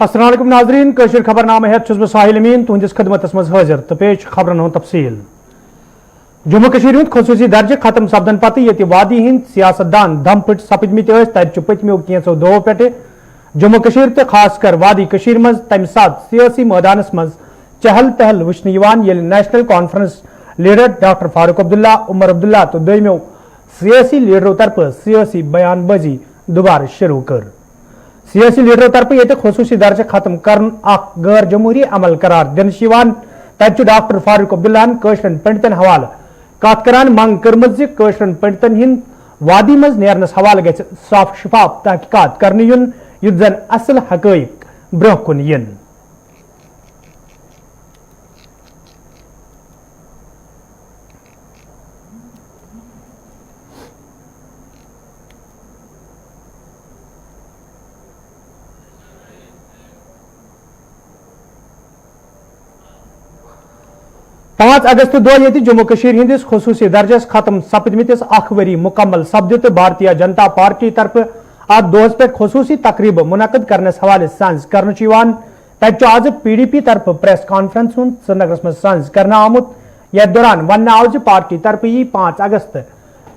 अस्सलाम वालेकुम नाजरीन कशीर खबरनामे हेत छुस बह साहिल अमीन तुहंदिस खिदमतस मज हाजिर तो पेश खबरन हुंद तफसील। जम्मू कशीर हुंद खसूसी दर्जे खत्म सपदन पत ये वादी हिंद सियासतदान दम फिट सपदमित तत पतमो कैंसो दो पे जम्मू कशीर तो खासकर वादी कशीर मज तम सात सियासी मैदानस मज चहल पहल वुचन येल National Conference leader doctor Farooq Abdullah Omar Abdullah तो दोमो सियासी लीडरों तरफ सियासी बयानबाजी दोबारा शुरू कर सियासी लीडरों तरफ ये खसूसी दर्ज खत्म कर गैर जमहूरी अमल करार दिन तत डॉक्टर फारूक अब्दुल्ला कशरन पंडितन हवाले कत करान मंग कर्म कशरन पंडितन हिंद वादी मज नेरनस हवाले गि साफ शफाफ तहकीकात करने युन युत जन असल हकैक ब्रोह कुन यन। 5 अगस्त दो ये जम्मू कशीर हिंदिस खसूसी दर्जस खत्म सपदमितिस अख वरी मुकम्मल सपदित भारतीय जनता पार्टी तरफ अत दोहस पे खसूसी तकरीब मुनक़द करने हवाले सांस कर तत आज PDP तरफ प्रेस कॉन्फ्रेंस श्रीनगर में सांस कर आमुत यथ दौरान वन आव पार्टी तरफ यी 5 अगस्त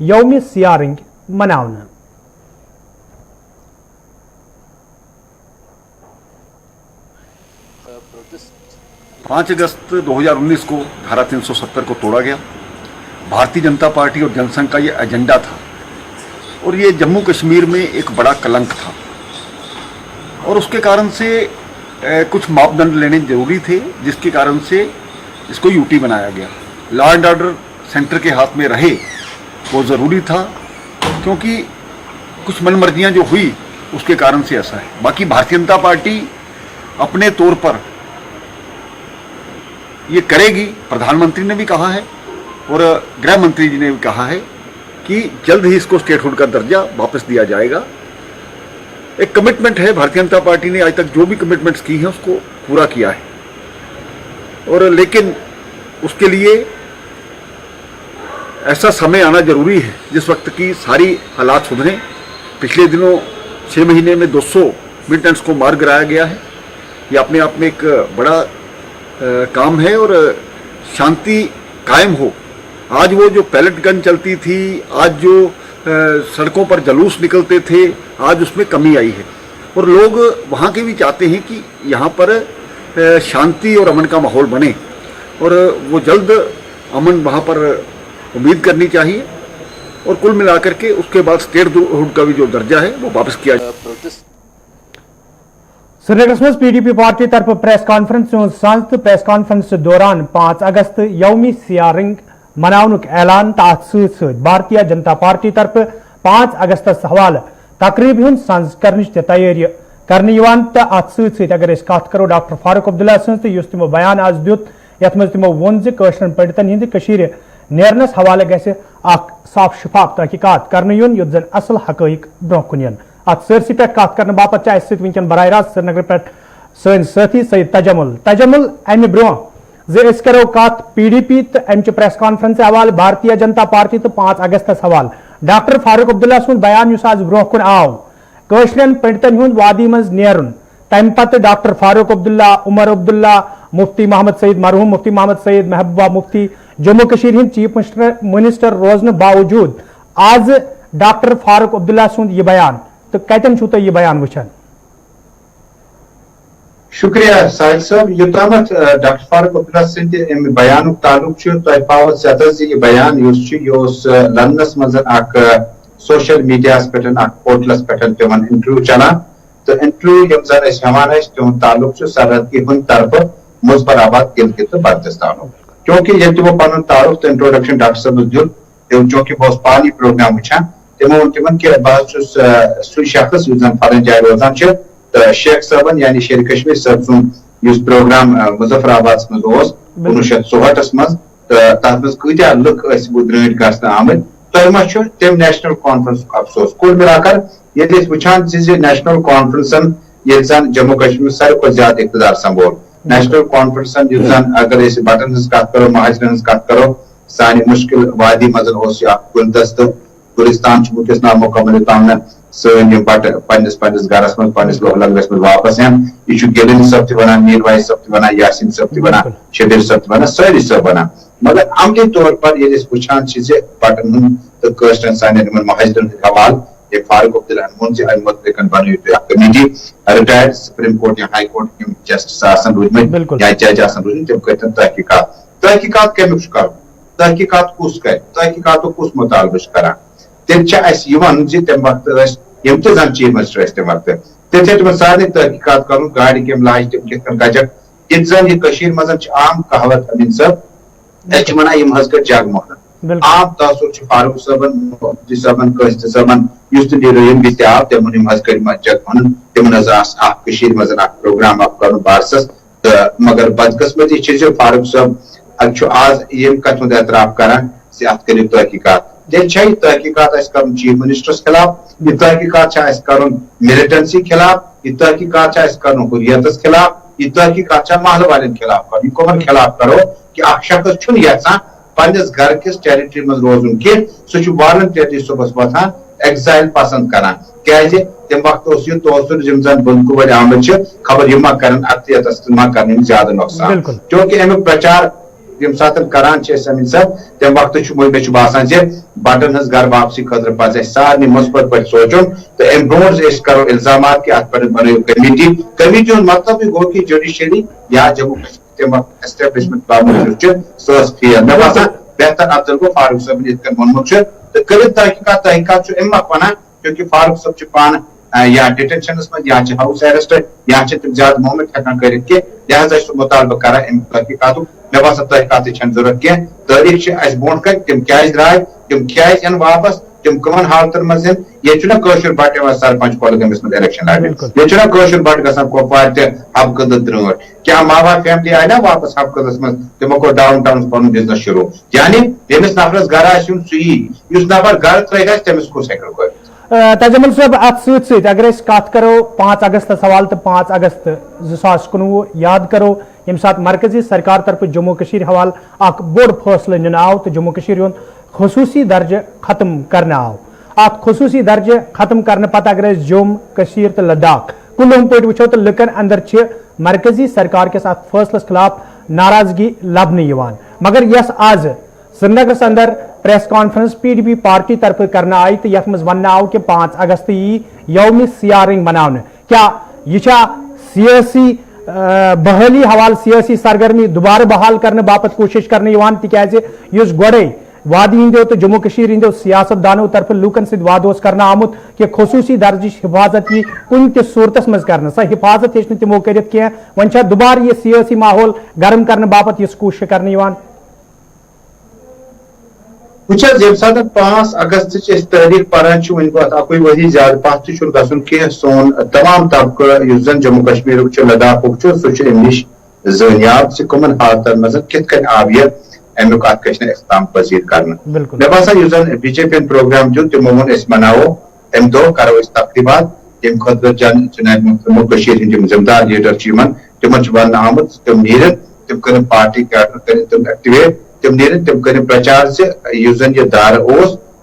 यौम सियारिंग मनावन। 5 अगस्त 2019 को धारा 370 को तोड़ा गया। भारतीय जनता पार्टी और जनसंघ का ये एजेंडा था और ये जम्मू कश्मीर में एक बड़ा कलंक था और उसके कारण से कुछ मापदंड लेने जरूरी थे जिसके कारण से इसको यूटी बनाया गया। लॉ एंड ऑर्डर सेंटर के हाथ में रहे वो ज़रूरी था क्योंकि कुछ मनमर्जियाँ जो हुई उसके कारण से ऐसा है। बाकी भारतीय जनता पार्टी अपने तौर पर ये करेगी। प्रधानमंत्री ने भी कहा है और गृह मंत्री जी ने भी कहा है कि जल्द ही इसको स्टेटहुड का दर्जा वापस दिया जाएगा। एक कमिटमेंट है, भारतीय जनता पार्टी ने आज तक जो भी कमिटमेंट्स की हैं उसको पूरा किया है और लेकिन उसके लिए ऐसा समय आना जरूरी है जिस वक्त की सारी हालात सुधरें। पिछले दिनों 6 महीने में 200 मिलिटेंट्स को मार गिराया गया है। ये अपने आप में एक बड़ा काम है और शांति कायम हो। आज वो जो पैलेट गन चलती थी, आज जो सड़कों पर जलूस निकलते थे, आज उसमें कमी आई है और लोग वहाँ के भी चाहते हैं कि यहाँ पर शांति और अमन का माहौल बने और वो जल्द अमन वहाँ पर उम्मीद करनी चाहिए और कुल मिलाकर के उसके बाद स्टेटहुड का भी जो दर्जा है वो वापस किया जाए। श्रीनगर में PDP पार्टी तरफ प्रेस कॉन्फ्रेंस सांस तो प्रेस कॉन्फ्रेंस दौरान 5 अगस्त यौम सियारिंग मनाउनुक ऐलान तथ सत भारतीय जनता पार्टी तरफ 5 अगस्त हवाले तकरीब हुंद सांस करने तैयारी करने अत सत अगर कत करो डॉक्टर फारूक अब्दुल्ला सज तो तमो बयान आज दुत यथ मज तमो वोन कशरन पंडितन हिंद कशीर नेरनस हवाले गि साफ शफाफ तहकीकात करने युन युत जन असल हकैक ब्रोह कुन यन। अत सरसी पे कत कर बापत वनकन बराह रास्त श्रीनगर पे सन साथी सईद तजमुल अमि ब्रोह करो कत PDP तो अमच प्रेस कॉन्फ्रेंस हवाले भारतीय जनता पार्टी तो 5 अगस्त हवाले डॉक्टर फारूक अब्दुल्ला सुंद बयान युस आज ब्रोह कुन आव कशरन पंडितन हुंद वादी मज नेरुन तम पत डॉक्टर फारूक अब्दुल्ला उमर अब्दुल्ला मुफ्ती मोहम्मद सईद मरहूम मुफ्ती मोहम्मद सईद महबूबा मुफ्ती जम्मू कशीर हिंद चीफ मिनिस्टर रोजन बावजूद आज डॉक्टर फारूक अब्दुल्ला सुंद यह बयान तो कतन छो यह बयान वुचान। शुक्रिया साहिल साहब। योतम डॉक्टर फारूक अब्दुल्ला सद बयान तालुक तह पाव यह बयान लंदनस मज सोशल मीडिया पे पोर्टलस पे तिमन इंटरव्यू चलान तो इंटरव्यू यम जन हेवान तिहद तालुक सरहदी हंद तरफ मुजफराबाद गिलगित तो बल्तिस्तान क्योंकि ये तमो पन तारुफ तो इंट्रोडक्शन डॉक्टर साहब दुत चूंकि बह पानी प्रोग्राम वुचान तमो वो तिमन कि बह सह शख्स फलन जाए रोजान तो शेख साहबन यानी शेर कश्मीर साहब सुन प्रोग्राम मुजफ्फराबाद मज 1964 मज तथ मज कत्या लुक द्रट ग आमत तुम मा तम नेशनल कॉन्फ्रेंस अफसोस कुल मिलाकर ये वुचान नेशनल कॉन्फ्रेंसन ये जन जम्मू कश्मीर सारे ज्यादा इकतदार संभोल नेशनल कॉन्फ्रेंसन अगर बटन कत करो महाजरन कत करो सानि मुश्किल वादी मज गुलदस्त गुलिस्तान वुकस ना मुकम्मल तमन سن بٹ پنس گرس من پنس لنگس من واپس یان یہ گلن صاحب تہ ونان میر وائی صاحب تہ ونان یاسین صاحب تہ ونان شبیر صاحب تہ ونان ساری صاحب ونان مگر عملی طور پر یہ وچان بٹن ہند تو کشرن سان مہاجرن ہند حوالہ یہ فاروق عبداللہ وون ام متعلق بنو کمیٹی ریٹائرڈ سپریم کورٹ یا ہائی کورٹ یم جسٹس آسان روزمت یا جج آسان روزمت تم کرتن تحقیقات کمیک کر تحقیقات کس کر تحقیقات کس مطالبہ کران تیل تم وقت یم تہ زن چیف منسٹر تم وقت تیل تم سارے تحقیقات کرن گاڑی کم لاج تم کتن گجک یہ زن یہ مزن عام کہاوت امین صاحب ونان یم حض کر جگ محنت عام تاثر فاروق صاحبن مفتی صاحبن قٲسطہٕ صاحبن اس یم وز تہ آو تمن یم حض کر جگ محنت تمن حض مزن پروگرام کرن بارسس مگر بدقسمتی فاروق صاحب آز یم کت ہند اعتراف کران ات کرو تحقیقات تیل یہ تحقیقات کرن چیف منسٹرس خلاف یہ تحقیقات کرن ملٹنسی خلاف یہ تحقیقات کرن حریتس خلاف یہ تحقیقات محلہ والن خلاف کرن یہ کمن خلاف کرو کہ اخ شخص چھن یژھان پنس گھر کس ٹیریٹری من روزن کی سہ والنٹیرلی صبح وتھان ایگزائل پسند کران کیازِ تم وقت اس یہ توسر یم زن بندکو ول آمد خبر یہ ما کرن اقلیتس ما کرن زیادہ نقصان چونکہ امیک پرچار یم سات کران امین صاحب تم وقت مے باسان بٹن ہز گھر واپسی خاطر پہ سارے مثبت پہ سوچن تو ام برو کرو الزامات کہ ات پہ بنو کمیٹی ہند مطلب یہ گو کہ جوڈیشری یا جموں کشمیر تم وقت اسٹیبلشمنٹ باموجود سہ فیل مے باسان بہتر افضل گو فاروق صاحب ات وونمت تو کرو تحقیقات امک ونان کیونکہ فاروق صاحب پان یا ڈیٹینشنس من یا ہاؤس ایرسٹ یا تم زیادہ مومنٹ ہیکان کرت کی لہذا سہ مطالبہ کران ام تحقیقات مے باسان تحقیقات چھ ضرورت کی تاریخ اس برو کن تم کیاز درائے تم کیاز ان واپس تم کمن حالتن مز یہ قشر بٹ سرپنچ کولگامس من الیکشن لڑ یہ قشر بٹ گھان کپوار تہ حبقدت درٹ کیا ماوا فیملی آئی نا واپس حبقدس من تمو کو ڈاؤن ٹاؤن پن بزنس شروع یعنی یمس نفرس گھر آن سی اس نفر گھر ترے گھر تمس کس ہیکو کر تجمل صاحب ات ست اگر کت کرو 5 اگست حوالہ تو 5 اگست 2019 یاد کرو یم سات مرکزی سرکار طرف جموں کشیر حوالہ اخ بوڑ فیصلہ نن آو تو جموں کشیر ہند خصوصی درجہ ختم کرنا آو ات خصوصی درجہ ختم کرنے پتہ اگر جوم کشیر تو لداخ کلہم پہ وچو تو لکن اندر مرکزی سرکار کس ات فیصلس خلاف ناراضگی لبنہ مگر یس آز سری نگرس اندر پریس کانفرنس PDP پارٹی طرف کرنا آئی تو یت مز ون آو کہ 5 اگست یوم سیاہ رنگ منانے کیا یہ سیاسی بحالی حوالہ سیاسی سرگرمی دوبارہ بحال کرنے باپت کوشش کرنے تکیازِ یس گوڑے وادی ہندو تو جموں کشیر ہندو سیاست دانو طرف لوکن ست وعدہ کرنا آمت کہ خصوصی درجہ حفاظت یہ کن تہ صورتس مز کرنا سا حفاظت ہیچ تمو کرت کی ون دوبارہ یہ سیاسی ماحول گرم کرنے باپت اس کوشش کرنے وچھا یم سات 5 اگست تاریخ پران ون پہ اکوئی ؤری زیادہ پتھ گھن کی سون تمام طبقہ اس زن جموں کشمیر لداخ سہ نش زنیاب کمن حالاتن مز کت کن آو یہ امیک ات گھن اختتام پذیر کرنا مے باسان اس زن BJP پروگرام دیت تمو ون مناو ام دہ کرو تقریبات تم خاطر جناب جموں کشیر ہند ذمہ دار لیڈر تمن ون آمت تم نیرن تم کر پارٹی کیڈر کر تم ایکٹیویٹ تم نیرن تم کر پرچار اس زن یہ دار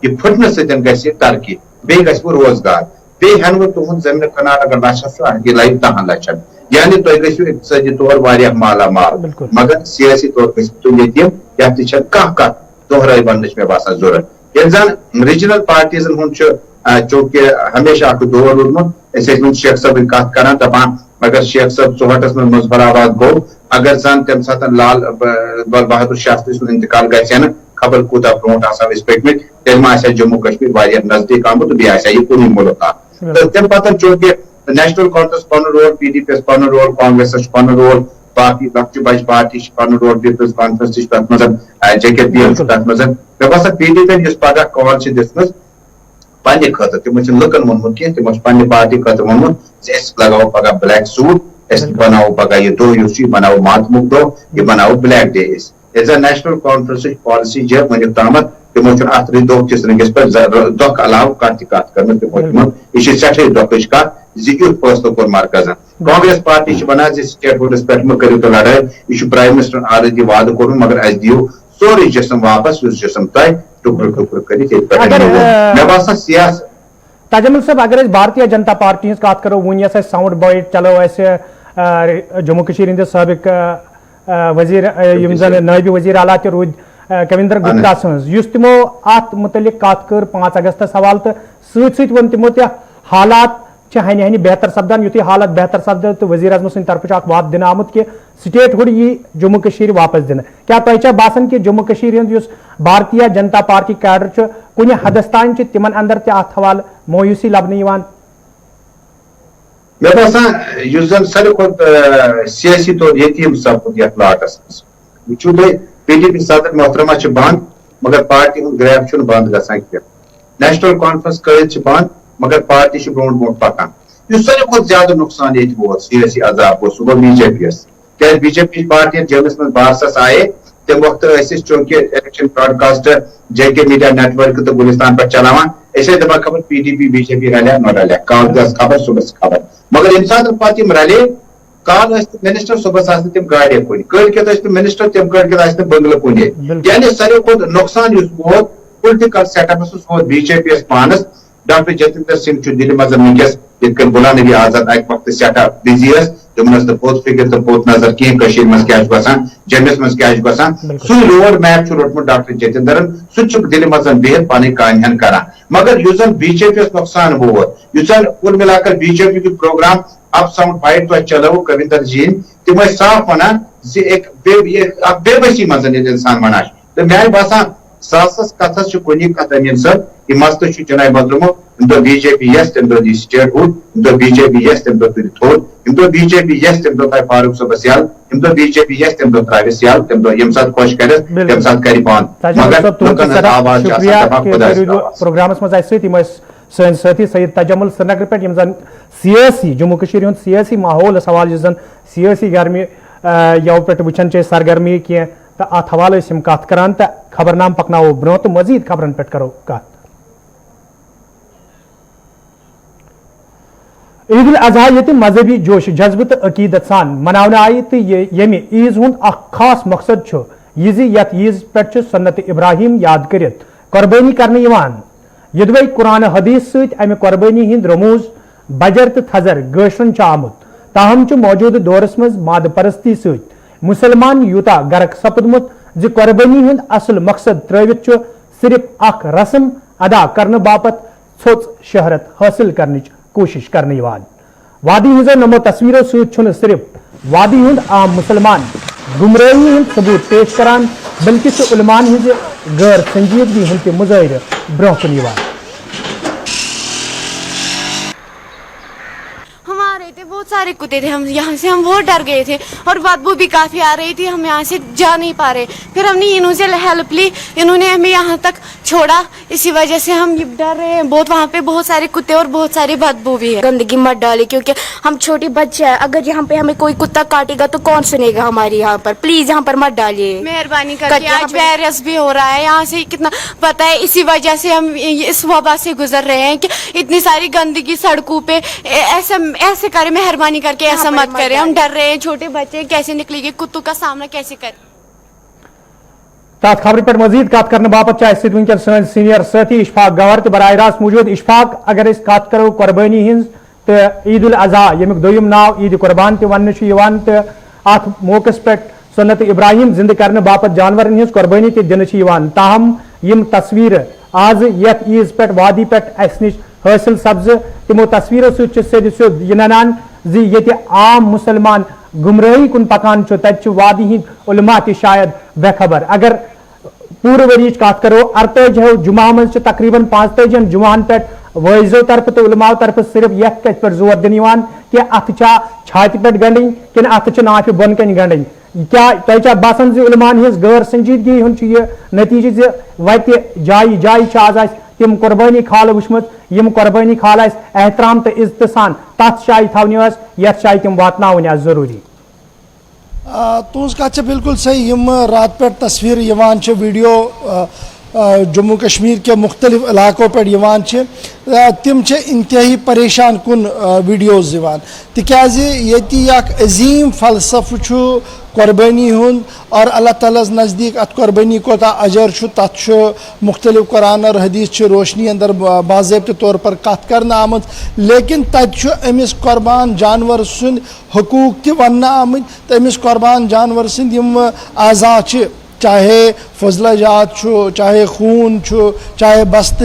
یہ پھٹنے ستن گھ ترقی بیٚیہِ گژھِ روزگار بیٚیہِ ہٮ۪نہٕ تُہُنٛد زٔمیٖن کنال اگر لچھس یہِ لگہِ 10 لچھن یعنی تُہۍ گٔژھِو اقتصٲدی طور واریاہ مالا مال مگر سیاسی طور گٔژھِو تُہۍ یتیٖم یتھ تہِ چھنہٕ کانٛہہ کتھ دۄہرٲے وننٕچ مےٚ باسان ضروٗرت ییٚلہِ زن ریجنل پارٹیٖزن ہُنٛد چھُ چوٗنٛکہِ ہمیشہ اکھ دور روٗدمُت أسۍ ٲسۍ شیخ صٲبٕنۍ کتھ کران دپان مگر شیخ صٲب 64 منٛز مظفر آباد گوٚو اگر زن تمہِ ساتہٕ لال بہادر شاستری سُنٛد انتقال گژھِ ہا نہٕ خبر کوٗتاہ برونٛٹھ آسہو أسۍ پٔکمٕتۍ تیٚلہِ ما آسہِ ہا جموں کشمیر واریاہ نزدیٖک آمُت تہٕ بیٚیہِ آسہِ ہا یہِ کُنُے مُلک اکھ تہٕ تمہِ پتہٕ چوٗنٛکہِ نیشنل کانفرنس پنُن رول PDP یس پنُن رول کانگریسس چھُ پنُن رول باقٕے لۄکچہِ بجہِ پارٹی چھِ پنُن رول پیپلز کانفرنس تہِ چھُ تتھ منٛز JKPL چھُ تتھ منٛز مےٚ باسان PDP یُس پگاہ کال چھِ دِژمٕژ پننہِ خٲطرٕ تِمو چھُنہٕ لُکن ووٚنمُت کینٛہہ تِمو چھُ پننہِ پارٹی خٲطرٕ ووٚنمُت زِ أسۍ لگاوو پگاہ بلیک سوٗٹ أسۍ بناوو پگاہ یہِ دۄہ یُس چھُ یہِ بناوو ماتمُک دۄہ یہِ بناوو بلیک ڈے أسۍ ییٚلہِ زن نیشنل کانفرنسٕچ پالسی چھِ وُنیُک تامتھ تِمو چھُنہٕ اتھ دۄہ کِس رٔنٛگِس پٮ۪ٹھ دۄہ علاوٕ کانٛہہ تہِ کتھ کٔرمٕژ تِمو چھُ ووٚنمُت یہِ چھِ سٮ۪ٹھاہ دۄکھٕچ کتھ زِ یُتھ فٲصلہٕ کوٚر مرکزن کانگریس پارٹی چھِ ونان زِ سٹیٹ ہوڈس پٮ۪ٹھ مہٕ کٔرِو تُہۍ لڑٲے یہِ چھُ پرایم منسٹرن آلریڈی وعدٕ کوٚرمُت مگر اسہِ دِیِو سورُے جسم واپس یُس جسم تۄہہِ ٹُکرٕ ٹُکرٕ کٔرِتھ ییٚتہِ پٮ۪ٹھ مےٚ باسان سیاست ताजमुल साहब अगर भारतीय जनता पार्टी हज कत करो वन यस साउंड बाइट चलो जम्मू कश्मीर हंदिस साबिक वजीर नायब वजीर आला ते रूद कविंदर गुप्ता सज तमो अत मुतलिक कत कर 5 अगस्त हवाल तो सत वन तमो ते हालात हनि हनि बेहतर सपदान युति हालत बेहतर सपद तो वजीर अजम सद तरफ वाद दिन आमुत कि स्टेट हुड यी जम्मू कश्मीर वापस दिन क्या तुम बासान कि जम्मू कश्मीर हंद भारतीय जनता पार्टी कैडर कुछ हदस तान तिमन अंदर अत हवाल मोयूसी लबन मे बसान सारे खुद सियासी तौर यतीम सपद ये प्लाटस वो PDP सदर मोहतरमा बंद मगर पार्टी ग्रैप बंद ग नेशनल कॉन्फ्रेंस कल बंद मगर पार्टी ब्रोट ब्रोट पकान सारे खुद ज्यादा नुकसान ये वोत सियासी अजाब सह गो BJP क्या BJP पार्टी जमस में बारसस आए तम वक्त चूंकि election broadcast JK media network तो गुलिस्तान पर चलावान ऐसे दबा खबर PDP BJP रलिया न रलिया काल दस खबर सुबह खबर मगर इन साथ पार्टी रले काल मिनिस्टर सुबह तम गाड़े कुन कल मिनिस्टर तम कल बंगल कुन यानी सारे खुद नुकसान वोत पोलिटिकल सेटअप वोत BJP पानस डॉक्टर जतिंदर सिंह दिल्ली मज वनकस ये गुलाम नबी आजाद अक वक्त सठा बिजी तमन पोत फिक्र तो पोत नजर कहीं मज क्या गसान जम्मस मज क्या गसान सू रोड मैप रोटमुट डॉक्टर जतिंदरन सह दिल्ली मज बिहत पन कान कर मगर BJP नुकसान वोत कुल मिलाकर BJP की प्रोग्राम अब साउंड बाइट तो चलो कविंदर जी तम साफ वन एक बेबसी मज इंसान वन तो मे बसान सासस कथस कुन कथ अमीन सब यह मसल चुनाव बदलमो BJP यस तम दो स्टेट हुड BJP यस तम दो थोद BJP यस तम दो फारूक सबस यल BJP यस तम दो त्राविस यल तम दो यम साथ खुश कर तम साथ करी पान मगर प्रोग्राम मज सन साथी सैयद तजमुल श्रीनगर पे सियासी जम्मू कश्मीर हूँ सियासी माहौल सवाल सियासी गर्मी यव पे वुचान सरगर्मी कह तो अत हवाले कत करान तो खबरनाम पकनो ब्रो तो मजीद खबरन पे करो कत ईद उल अजहा ये मजहबी जोश जज्बे तो अकीदत सान मनाने आय तो यम ईज हुंद खास मकसद यत ईज पे सुन्नत इब्राहिम याद कर कुर्बानी करने यदि कुरान हदीस समें कुर्बानी हिंद रमूज बजर तो थजर गशरन आमुत ताहम मौजूद दौरस मज माद परस्ती सत मुसलमान यूता गर्क सपदमुत जि कुर्बानी हिंद असल मकसद त्रवित सिर्फ अख रस्म अदा करने बापत थोच शहरत हासिल करने कोशिश करने वादी हजो नमो तस्वीरों सत सिर्फ वादी हुंद आम मुसलमान गुमराही हिंद सबूत पेश करान बल्कि उलमान हिंद गैर संजीदगी हिंद मुजाहिर ब्रोह कुन बहुत सारे कुत्ते थे हम यहाँ से हम बहुत डर गए थे और बदबू भी काफ़ी आ रही थी हम यहाँ से जा नहीं पा रहे फिर हमने इन्होंने हेल्प ली इन्होंने हमें यहाँ तक छोड़ा इसी वजह से हम डर रहे हैं बहुत वहाँ पे बहुत सारे कुत्ते और बहुत सारी बदबू भी है गंदगी मत डाले क्योंकि हम छोटे बच्चे हैं अगर यहाँ पे हमें कोई कुत्ता काटेगा तो कौन सुनेगा हमारी यहाँ पर प्लीज यहाँ पर मत डालिए मेहरबानी करके आज वायरस भी हो रहा है यहाँ से कितना पता है इसी वजह से हम इस वबा से गुजर रहे हैं कि इतनी सारी गंदगी सड़कों पे ऐसे करें मेहरबानी करके ऐसा मत करें हम डर रहे हैं छोटे बच्चे कैसे निकलेंगे कुत्तों का सामना कैसे करें तथ खबर पर मजीद कत करने बापत वनकन सन सीनियर साथी इशफाक गवर तो बराह रास्त मौजूद इशफाक अगर कत करो कुर्बानी हिंज तो ईद उल अजहा यमुक दोयम नाव ईद कुर्बान तो अत मौकस पे सुन्नत इब्राहिम जिंद करने बापत जानवरन हिंज कुर्बानी दिन ताहम यम तस्वीर आज यथ ईज पे वादी पे निश हासिल सब्ज तमो तस्वीरों सद यह ननान जी आम मुसलमान गुमराही कुन पकान तत वादी हिंद उलमा त शायद बेखबर अगर पूरे वरीच कत करो 48 जुमा मज तकरीबन 45 जुमान पे वजो तरफ तो उलमाओ तरफ सिर्फ यथ कत पे जोर दिन कि अत छाति पे गंडन कि अत नाफ बन कन गंडन क्या तुम बासान उलमान हिंस गैर संजीदगी हूं नतीजे वत जाय जाय आज तम कुर्बानी खाल वुचमत यम कुर्बानी खाल एहतराम तो इज्जत सान तथ शाय थवन यथ शाय तम वातन जरूरी तुज कत बिल्कुल सही यम रात पे तस्वीर वीडियो जम्मू कश्मीर के मुख्तलिफ इलाकों पर यवान छे तिम छे इंतहाई परेशान कुन वीडियोज दिवान तिकाज यति एक अजीम फलसफ छु कुर्बानी हुन और अल्लाह ताला नज़दीक अत कुर्बानी कोता अजर छु तत छु मुख्तलिफ कुरान और हदीस छु रोशनी अंदर बाज़ाब्ते तौर पर कत करना आमत लेकिन तत छु अमिस कुर्बान जानवर सुन हकूक ति वन्ना आमत तो अमिस कुर्बान जानवर सुन यम आज़ा छु चाहे फजला जात छु चाहे खून छु चाहे बस्त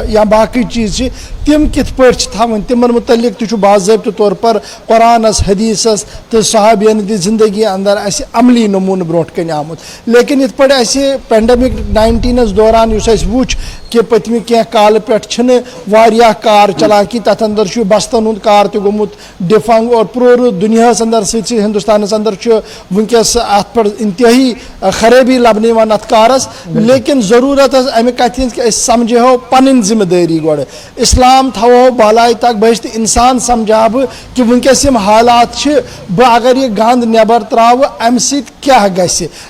या बाकी चीज़ तिम कित पान तिमन मुतलिक तु बाज़ाब्ते तौर पर कुरानस हदीसस तो सहाबियन दी जिंदगी अंदर अस अमली नमून ब्रोट कन आमुत लेकिन इत पे पेंडेमिक 19 दौरान वुच कि पतमी क्या काल पे कार चलान कि तथ अंदर बस्तन हूं कार तोमुत डिफंग और पूरे दुनिया अंदर हिंदुस्तान अंदर वनकस अत पे इंतहाई खराबी लबन अत कारस लेकिन जरूरत अमे कथ कि समझो पन जिम्मेदारी गो इस्लाम थो बालाय तक बह इंसान समझा बह कि वनकस हालात बह अगर यह गंद नबर त्राव अम क्या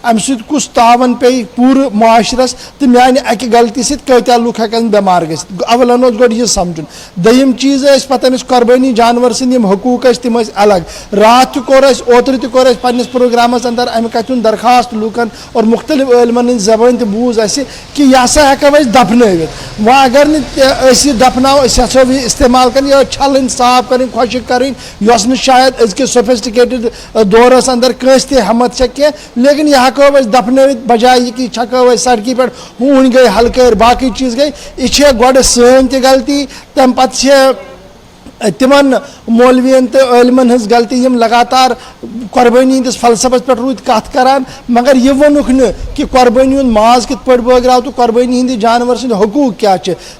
अम कुस तावन पे पूरे माशरस तो मान अकि गलती सत्या लुक हेकन बेमार गो अवलन गो यह समझुन दयम चीज़ पे कुर्बानी जानवर सिंद हकूक तम अलग रात कोर ओतर तोर पन्निस प्रोग्रामस अंदर अमे कथ दरखास्त लूकन और मुख्तलिफ इल्मन जबान बूज कि यह हसा हेको दफनवित वह अगर दफनाओ इस्तेमाल कर छलन साफ कर खुशक कर शायद अजक सोफिस्टिकेटेड दौरस अंदर कंस हमत कह लेकिन यह हेको दफनवित बजाय कि छको सड़की पे हून गई हल्के बाकी चीज़ गई यह गोड़ सन त गलती तम पे तिमन मौलवियन तो इल्मन हज गलती यम लगातार कुर्बानी हंदिस फलसफस पे रूद कत करान मगर यह वोनुक न कि कुर्बानी हुंद माज कित पे बगराव तो कुर्बानी हंद जानवर सद हकूक क्या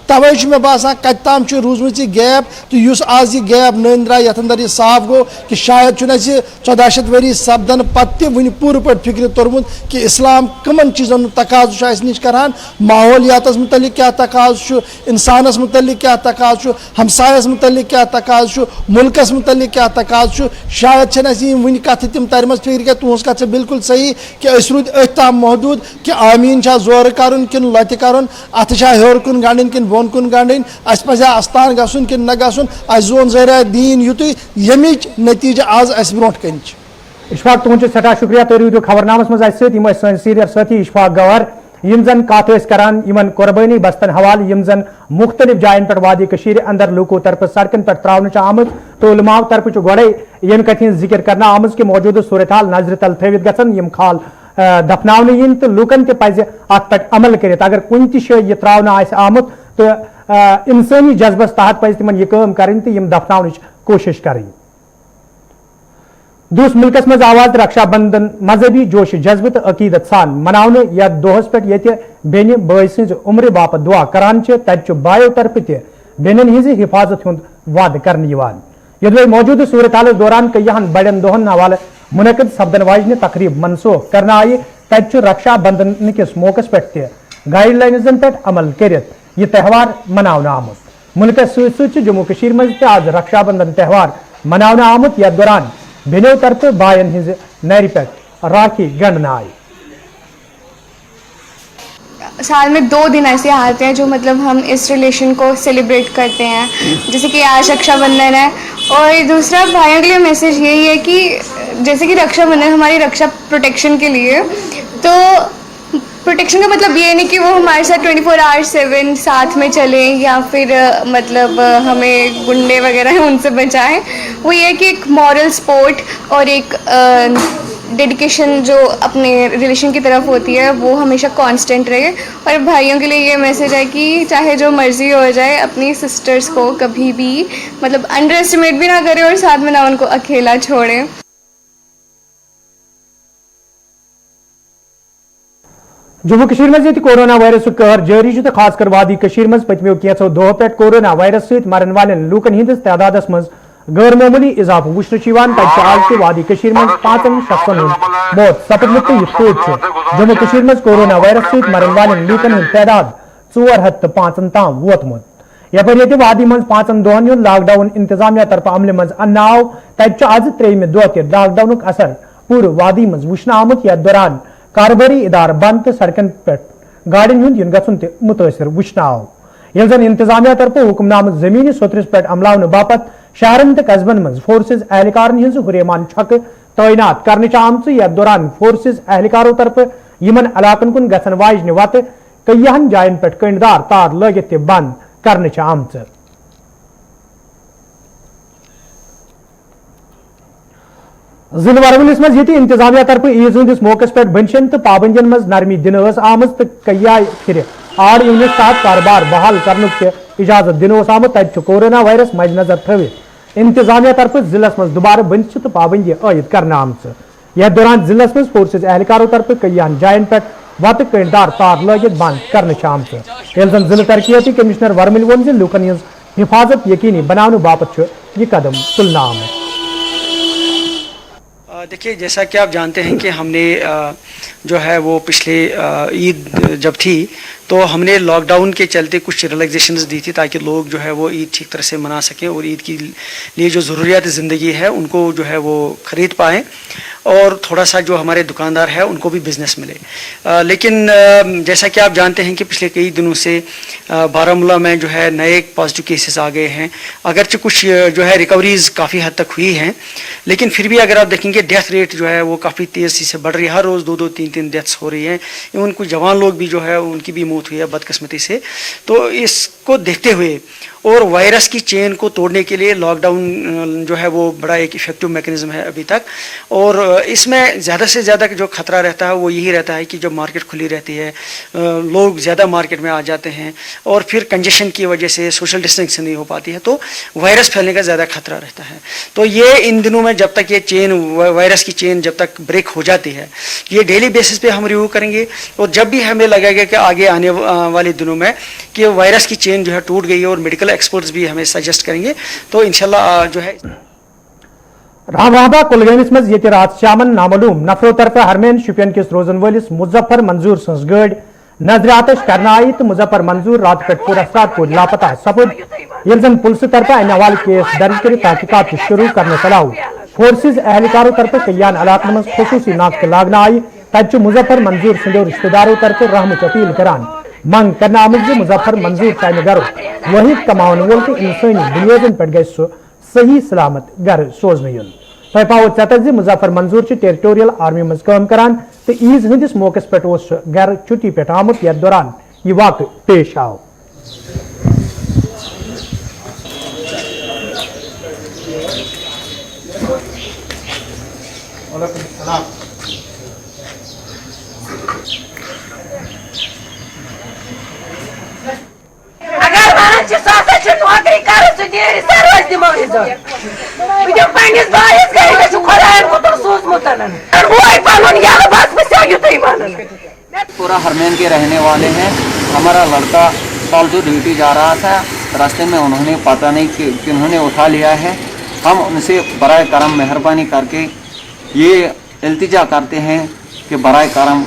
तवे मे बासान कत ताम रूजम गैप तो युस आज यह गैप नन द्राय यथ अंदर यह साफ गो कि शायद 1400 वरी सपदन पत्ते वन पूरे पे फिक्र तोरमुत कि इस्लाम कमन चीज़न तकाज़ु निश करान माहौलियात मुतलिक क्या तकाज़ु इंसानस मुतलिक क्या तकाज़ु हमसायस मुतलिक क्या तकाज़ु मुल्कस मुतलिक क्या तकाज़ु शायद वन कथ तम तरम फिक्र क्या तुज कथ बिल्कुल सही कि रूद अम महदूद कि आमीन जोर कर कि लत कर अत हेर कुन गंडन कि बोन कुन गंडन अस पजा अस्तान गसन कि न गसन अस जोन ज़रिया दीन युत यमिच नतीजा आज अस ब्रोट कन इशफाक तुहद सठा शुक्रिया तुम रूदो खबरनामस मज सन सीनियर साथी इशफाक गवार यम जन कत करान यमन कुर्बानी बस्तन हवाले यम जन मुख्तलिफ जायन पे वादी कशीर अंदर लूको तरफ सड़कन पर त्रावन आमत तो उलमाओ तरफ गोड़े यम कथ जिक्र करना आमज कि मौजूदा सूरत हाल नजर तल थवित गसन यम खाल दफनावन इन तो लूकन तज अत पे अमल कर अगर कुन यह त्रावन आमत तो इंसानी जज्बस तहत पज तिमन यह काम करें तो यम दफनावन कोशिश करें दूस मुल्कस मज आवाज रक्षाबंधन मजहबी जोश जज्बे तो अकीदत सान मनाने यथ दोहस पे ये बेन बई सज उम्र बापत दुआ करान तत बायो तरफ बेनन हज हिफाजत हुंद वाद कर मौजूदा सूरत हाल दौरान कईहन बड़न दोहन हवाले मुनक़िद सपदन वाजन तकरीब मनसूख करना आयि तत रक्षाबंधन किस मौकस पे गाइडलाइनजन पे अमल कर यह त्यौहार मनाने आमुत मुल्कस सत जम्मू कश्मीर मज आज रक्षाबंधन त्यौहार मनाने आमुत यथ दौरान बेनो तरफ बायन हिज नर पे राखी गंढना आई साल में 2 दिन ऐसे आते हैं जो मतलब हम इस रिलेशन को सेलिब्रेट करते हैं जैसे कि आज रक्षाबंधन है और दूसरा भाइयों के लिए मैसेज यही है कि जैसे कि रक्षाबंधन हमारी रक्षा प्रोटेक्शन के लिए तो प्रोटेक्शन का मतलब ये नहीं कि वो हमारे साथ 24 आवर्स 7 साथ में चलें या फिर मतलब हमें गुंडे वगैरह हैं उनसे बचाएं वो ये कि एक मॉरल सपोर्ट और एक डेडिकेशन जो अपने रिलेशन की तरफ होती है वो हमेशा कांस्टेंट रहे और भाइयों के लिए ये मैसेज है कि चाहे जो मर्ज़ी हो जाए अपनी सिस्टर्स को कभी भी मतलब अंडर एस्टिमेट भी ना करें और साथ में ना उनको अकेला छोड़ें। जम्मू कश्मीर मज कोरोना वायरस कहर जारी तो खासकर वादी कश्मीर मज पतमो कैंसो दो पे कोरोना वायरस सत मरन वालन लूकन हंदिस तादादस मज गैर मामूली इजाफा वुचन आज वादी कश्मीर मज 5 शख्सन मौत सपदमुत तो जम्मू कश्मीर मज कोरोना वायरस सत मरन वालन लूकन हंद तादाद 405 ताम वोतमुत यपर ये वादी मज 5 दोहन लॉकडाउन इंतजामिया तरफ अमल मज अन्न आव तत आज 3 दह लॉकडाउन असर पूरे वादी मज वुचन आमुत यथ दौरान कारोबारी इदार बंद तो सड़कन पे गाड़ियों हुंद इन गछुन ते मुतासिर वुचन आव। यह जन इंतजामिया तरफ हुक्मनाम जमीनी सोतरस पे अमलावन बापत शहरन तो कस्बन मज फोर्सेज एहलकारन हज हुरेमान छक तैनात करने आमच। यथ दौरान फोर्सेज एहलकारों तरफ यमन इलाकन कुन गसन वाजन वत कईहन जायन पे कंडदार तार लगित बंद करने आमच। जिले वरवलिस मज ये इंतजामिया तरफ ईद हंदिस मौकस पे बनशन तो पाबंदियन मज नरमी दिन आमज तो कई फिर आड़ यूनिट तहत कारोबार बहाल करने इजाजत दिन आमुत तब कोरोना वायरस मद्देनजर थवित इंतजामिया तरफ जिलस मज दोबारा बंद तो पाबंदी आयद करने आमच। यथ दौरान जिलस मज फोर्सेज एहलकारों तरफ कईहन जायन पे वत कंडदार तार लगित बंद करने आमच। जन जिले तरक्याती कमिश्नर वर्मल वोन लूकन हज हिफाजत यकीनी बनाने बापत यह कदम तुलना आमद। देखिए, जैसा कि आप जानते हैं कि हमने जो है वो पिछले ईद जब थी तो हमने लॉकडाउन के चलते कुछ रिलैक्सेशंस दी थी ताकि लोग जो है वो ईद ठीक तरह से मना सकें और ईद के लिए जो ज़रूरियात ज़िंदगी है उनको जो है वो ख़रीद पाएँ और थोड़ा सा जो हमारे दुकानदार है उनको भी बिज़नेस मिले। लेकिन जैसा कि आप जानते हैं कि पिछले कई दिनों से बारामूला में जो है नए पॉजिटिव केसेस आ गए हैं। अगरचे कुछ जो है रिकवरीज़ काफ़ी हद तक हुई हैं, लेकिन फिर भी अगर आप देखेंगे डेथ रेट जो है वो काफ़ी तेज़ी से बढ़ रही है। हर रोज़ 2-2, 3-3 डेथ्स हो रही हैं। इवन कुछ जवान लोग भी जो है उनकी भी मौत हुई है बदकिस्मती से। तो इसको देखते हुए और वायरस की चेन को तोड़ने के लिए लॉकडाउन जो है वो बड़ा एक इफेक्टिव मैकेनिज्म है अभी तक। और इसमें ज़्यादा से ज़्यादा जो खतरा रहता है वो यही रहता है कि जब मार्केट खुली रहती है लोग ज़्यादा मार्केट में आ जाते हैं और फिर कंजेशन की वजह से सोशल डिस्टेंसिंग नहीं हो पाती है तो वायरस फैलने का ज़्यादा खतरा रहता है। तो ये इन दिनों में जब तक ये चेन वायरस की चेन जब तक ब्रेक हो जाती है ये डेली बेसिस पे हम रिव्यू करेंगे और जब भी हमें लगेगा कि आगे आने वाले दिनों में कि वायरस की चेन जो है टूट गई है और मेडिकल एक्सपर्ट्स भी हमें सजेस्ट करेंगे तो इंशाल्लाह जो है। रामवाबा कुलगामिस मज ये रात शामन नामालूम नफरों तरफ हरमेन शुपियन किस रोजन वलिस मुजफ्फर मंजूर सज गड़ नजर आतश करना आई तो मुजफ्फर मंजूर रात पे पूरा रात को लापता सपुद। यह पुलिस तरफ अन हवाल केस दर्ज कर तहकीकात शुरू करने सलाह फोर्सेज एहलकारों तरफ कईयान इलाकों में खसूसी नाक लागना आई तब मुजफ्फर मंजूर संदो रिश्तेदारों तरफ रहमच अपील करान मंग करना आमद मुजफ्फर मंजूर तम गर वही कमान वोल तो इंसानी बुनियादन पे गई सही सलामत घर सोजन यून। तह पाओ चत मुजफ्फर मंजूर टेरिटोरियल आर्मी मज काम करान तो ईद हंदिस मौके पे घर छुट्टी पे आमुत यथ दौरान यह वाक़ पेश आव। नौकरी कर सर्वस दिमो पूरा हरमेन के रहने वाले हैं। हमारा लड़का फालतू ड्यूटी जा रहा था, रास्ते में उन्होंने पता नहीं कि उन्होंने उठा लिया है। हम उनसे बराए करम मेहरबानी करके ये इल्तिजा करते हैं कि बराए करम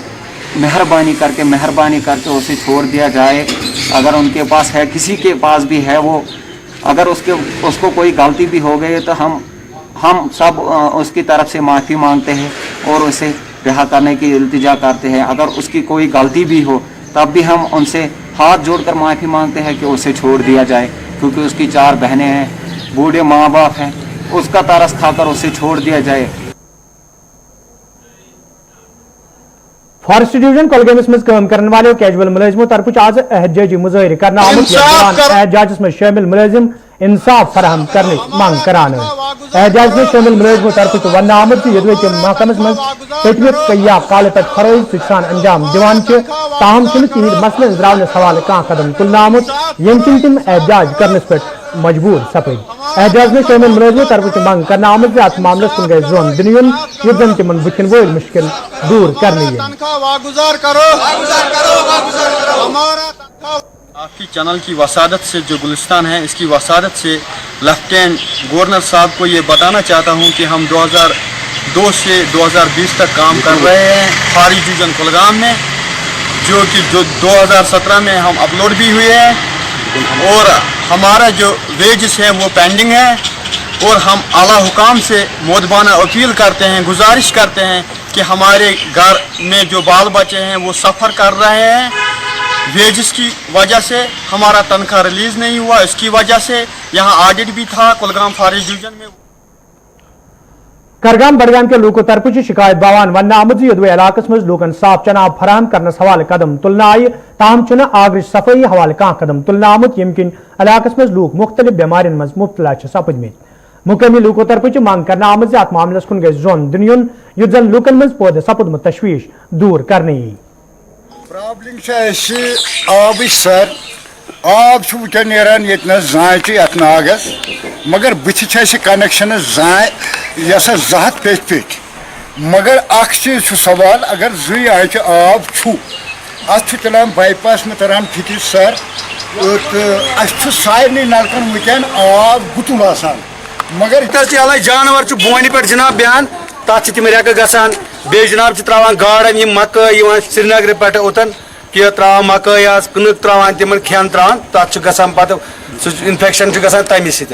मेहरबानी करके उसे छोड़ दिया जाए। अगर उनके पास है, किसी के पास भी है, वो अगर उसको कोई गलती भी हो गई तो हम सब उसकी तरफ से माफ़ी मांगते हैं और उसे रिहा करने की इल्तिजा करते हैं। अगर उसकी कोई गलती भी हो तब भी हम उनसे हाथ जोड़कर माफ़ी मांगते हैं कि उसे छोड़ दिया जाए, क्योंकि उसकी 4 बहनें हैं, बूढ़े माँ बाप हैं, उसका तरस खाकर उसे छोड़ दिया जाए। फॉरेस्ट डिवीजन कोलगामिस में काम करने वाले कैजुअल मुलाजिमों तरफ आज एहतजाजी मुजाहिर करना एहतजाज में शामिल मुलाजिम इंसाफ फराहम करने मांग करान। एहतजाज में शामिल मुलाजिमों तरफ वन आमद महकमस में पतम कई काल पे फरोज सिसान अंजाम दिवान ताहम तिहद मसलन द्रावन हवाले कह कदम तुलना आमुत यम तम एहतजाज करने पे मजबूर सपद। एहतजाज में शामिल मुलाजिमों तरफ मांग करना आमद अत मामलस कुन गई जोन दिन यून यह जन तिम बुथिन वो मुश्किल दूर करनी है। आपकी चैनल की वसादत से जो गुलिस्तान है, इसकी वसादत से लेफ्टिनेंट गवर्नर साहब को ये बताना चाहता हूँ कि हम 2002 से 2020 तक काम कर रहे हैं फॉरेस्ट डिवीजन कुलगाम में, जो 2017 में हम अपलोड भी हुए हैं और हमारा जो वेजेस है वो पेंडिंग है। और हम आला हुकाम से मोदबाना अपील करते हैं, गुजारिश करते हैं कि हमारे घर में जो बाल बच्चे हैं वो सफ़र कर रहे हैं वेजेस की वजह से हमारा तनख्वाह रिलीज नहीं हुआ, इसकी वजह से यहाँ ऑडिट भी था कुलगाम फॉरेस्ट डिवीजन में। करगाम बडगाम के लोको तरफ शिकायत बावान वन आमद यदवे इलाकस मज लोकन साफ चनाब फराम करने हवाले कदम तुलना आय ताहम चुना आग्रश सफाई हवाले कह कदम तुलना आमद यम किन इलाकस मज लोग मुख्तलिफ बेमारियन मज मुब्तला सपदमित। मुकामी लोको तरफ मांग करना आमद अत मामलस कुन गई जोन दुन युत जन लूकन मज पौध सपदमुत तशवीश दूर करने। प्रॉब्लम आब सर आब वुकन नान ये जाए अत नागस मगर बुथ कनेक्शन जाए यस 200 पेट मगर अख चीज सवाल अगर 2 आंच आब अत चलान बाईपास में तरान फिक्र सर तो सारे नलकन वुकन आब गुतुल आसान मगर जानवर बोन पे जनाब बयान तथ तम रेक गसान बे जनाब त्रावान गाड़न यम मकई श्रीनगर पे ओतन कि त्रावान मकई कनक त्रावान तिमन खेन त्रावान तथ गसान पत इन्फेक्शन गसान तमि सत।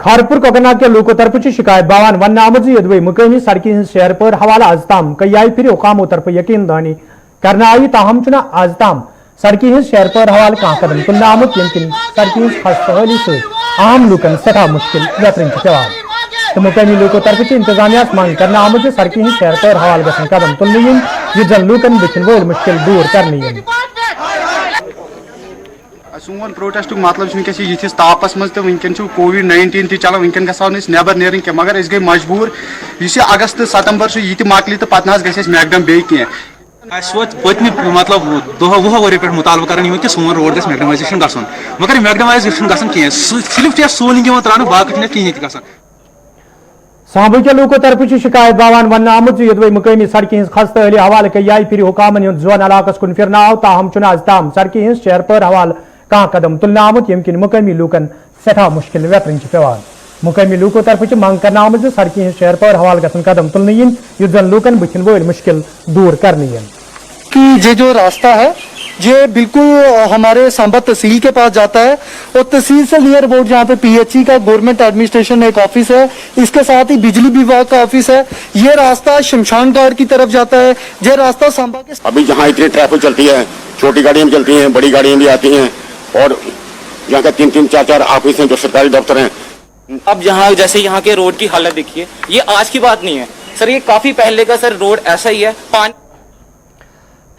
खारपुर कोकरनाग के लोको तरफ शिकायत बावान वन आमद यदवे मुकामी सड़की शहर पर हवाला आज ताम कई फिर हुकामों तरफ यकीन दहानी करना आई ताहम चुना आज ताम सड़की शहर पर हवाल कह कदम तुलना आमद यमकिन सड़की खस्तहली से आम लूकन सठा मुश्किल यतरन पेवान तो मुकामी लोको तरफ इंतजामिया मांग करना आमद सड़की शहर पर हवाल गसन कदम तुलन यह जन लूकन बिचन वोल मुश्किल दूर करने। सोन प्रोटेस्ट मतलब वनकस तापस मज तो वनकन कोविड-19 ती चलान वनकन गो नबर नेरन क्या मगर गई मजबूर इस अगस्त सितंबर यह मकल तो पत गस मैकडम बे पत्म मतलब वह वरी पे मुतालबा कर कि सोन रोड गस मैकडमाइजेशन गसन मगर मैकडमाइजेशन गसन कह सिर्फ सोलिंग त्रान बाकी कहें गसन। सांबल के लोको तरफ शिकायत बावान वन आमद यदवे मुकामी सड़की खस्तहली हवाले कई फिर हुकामन जोन इलाकस कुन फिर आव ताहम चुना आज ताम सड़की शहर पर हवाल कह कदम तुलना आमद यमकिन मुकामी लूकन सठा मुश्किल व्यतरन पेवान। मुकामी लूको तरफ मांग करना आमद सड़की शहर पर हवाल गसन कदम तुलन युत जन लूकन बिचन वोल मुश्किल दूर करने कि ये जो रास्ता है ये बिल्कुल हमारे सांबा तहसील के पास जाता है और तहसील से नियर अबाउट जहाँ पे पीएचई का गवर्नमेंट एडमिनिस्ट्रेशन एक ऑफिस है, इसके साथ ही बिजली विभाग का ऑफिस है। ये रास्ता शमशान घाट की तरफ जाता है। ये रास्ता सांबा के अभी जहाँ इतनी ट्रैफिक चलती है, छोटी गाड़ियाँ भी चलती हैं, बड़ी गाड़ियाँ भी आती हैं और यहाँ का 3-3, 4-4 ऑफिस हैं जो सरकारी दफ्तर हैं। अब यहाँ जैसे यहाँ के रोड की हालत देखिए, ये आज की बात नहीं है सर, ये काफी पहले का सर रोड ऐसा ही है। पानी